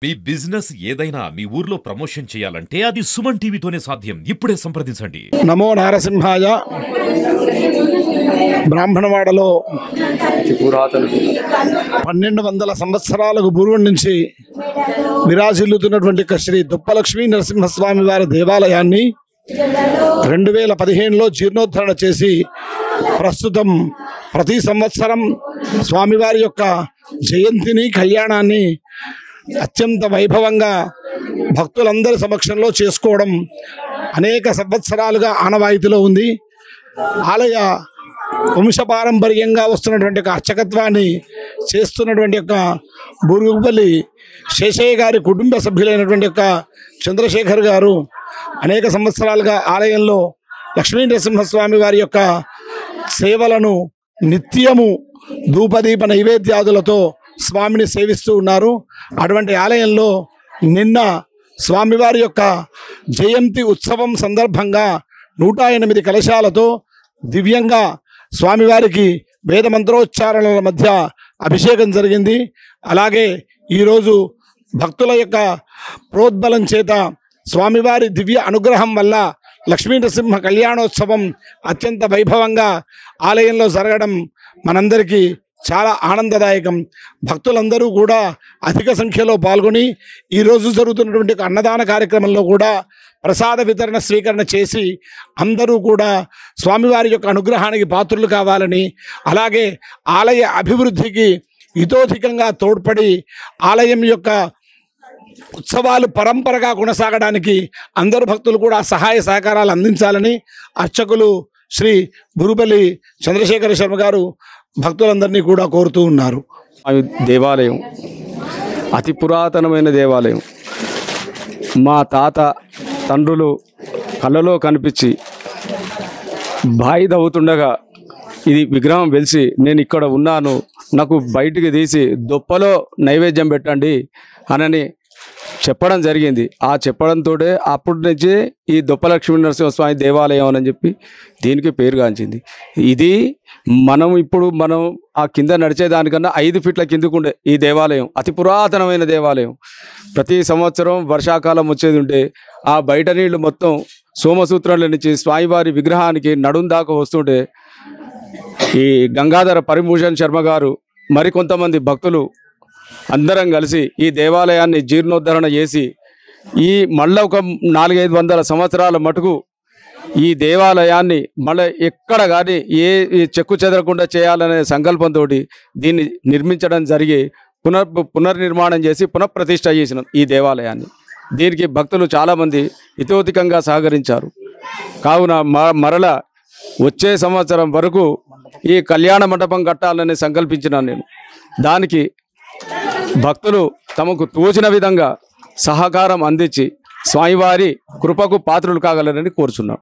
మీ business ఏదైనా మీ ఊర్లో promotion చేయాలంటే అది సుమన్ టీవీతోనే సాధ్యం. ఇప్పుడే సంప్రదించండి. నమో నారసింహాయ. బ్రాహ్మణవాడలో 1200 సంవత్సరాలకు పూర్వం నుంచి విరాజిల్లుతున్నటువంటి శ్రీ దుప్పలక్ష్మీ నరసింహస్వామి వారి దేవాలయాన్ని 2015లో జీర్ణోద్ధరణ చేసి ప్రస్తుతం ప్రతి సంవత్సరం స్వామివారి యొక్క జయంతిని కళ్యాణాన్ని అత్యంత వైభవంగా భక్తులందరి సమక్షంలో చేసుకోవడం అనేక సంవత్సరాలుగా ఆనవాయితీలో ఉంది. ఆలయ వంశపారంపర్యంగా వస్తున్నటువంటి అర్చకత్వాన్ని చేస్తున్నటువంటి యొక్క బూరుగుపల్లి శేషయ్య గారి కుటుంబ సభ్యులైనటువంటి యొక్క చంద్రశేఖర్ గారు అనేక సంవత్సరాలుగా ఆలయంలో లక్ష్మీ నరసింహస్వామి వారి యొక్క సేవలను నిత్యము ధూపదీప నైవేద్యాదులతో స్వామిని సేవిస్తూ ఉన్నారు. అటువంటి ఆలయంలో నిన్న స్వామివారి యొక్క జయంతి ఉత్సవం సందర్భంగా 108 కలశాలతో దివ్యంగా స్వామివారికి వేద మంత్రోచ్చారణల మధ్య అభిషేకం జరిగింది. అలాగే ఈరోజు భక్తుల యొక్క ప్రోద్బలం చేత స్వామివారి దివ్య అనుగ్రహం వల్ల లక్ష్మీ నరసింహ కళ్యాణోత్సవం అత్యంత వైభవంగా ఆలయంలో జరగడం మనందరికీ చాలా ఆనందదాయకం. భక్తులందరూ కూడా అధిక సంఖ్యలో పాల్గొని ఈరోజు జరుగుతున్నటువంటి అన్నదాన కార్యక్రమంలో కూడా ప్రసాద వితరణ స్వీకరణ చేసి అందరూ కూడా స్వామివారి యొక్క అనుగ్రహానికి పాత్రులు కావాలని, అలాగే ఆలయ అభివృద్ధికి ఇతోధికంగా తోడ్పడి ఆలయం యొక్క ఉత్సవాలు పరంపరగా కొనసాగడానికి అందరు భక్తులు కూడా సహాయ సహకారాలు అందించాలని అర్చకులు శ్రీ బూరుగుపల్లి చంద్రశేఖర శర్మ గారు భక్తులందరినీ కూడా కోరుతూ ఉన్నారు. దేవాలయం అతి పురాతనమైన దేవాలయం. మా తాత తండ్రులు కళ్ళలో కనిపించి బాయి తవ్వుతుండగా ఇది విగ్రహం వెలిసి నేను ఇక్కడ ఉన్నాను, నాకు బయటికి తీసి దొప్పలో నైవేద్యం పెట్టండి అని చెప్పడం జరిగింది. ఆ చెప్పడంతో అప్పటి నుంచి ఈ దుప్పలక్ష్మీ నరసింహస్వామి దేవాలయం అని చెప్పి దీనికి పేరుగాంచింది. ఇది మనం ఆ కింద నడిచేదానికన్నా 5 ఫీట్ల కిందకుండే ఈ దేవాలయం అతి పురాతనమైన దేవాలయం. ప్రతి సంవత్సరం వర్షాకాలం వచ్చేది ఉంటే ఆ బయట నీళ్లు మొత్తం సోమసూత్రంలో నుంచి స్వామివారి విగ్రహానికి నడుం దాకా వస్తుంటే ఈ గంగాధర పరిభూషణ్ శర్మ గారు మరికొంతమంది భక్తులు అందరం కలిసి ఈ దేవాలయాన్ని జీర్ణోద్ధరణ చేసి ఈ మళ్ళీ ఒక 400-500 సంవత్సరాల మటుకు ఈ దేవాలయాన్ని మళ్ళీ ఎక్కడ కానీ ఏ చెక్కు చెదరకుండా చేయాలనే సంకల్పంతో దీన్ని నిర్మించడం జరిగి పునర్నిర్మాణం చేసి పునఃప్రతిష్ఠ చేసినాం ఈ దేవాలయాన్ని. దీనికి భక్తులు చాలామంది ఇతోధికంగా సహకరించారు. కావున మరల వచ్చే సంవత్సరం వరకు ఈ కళ్యాణ మండపం కట్టాలని సంకల్పించినాను నేను. దానికి భక్తులు తమకు తోచిన విధంగా సహకారం అందించి స్వామివారి కృపకు పాత్రులు కాగలరని కోరుచున్నాం.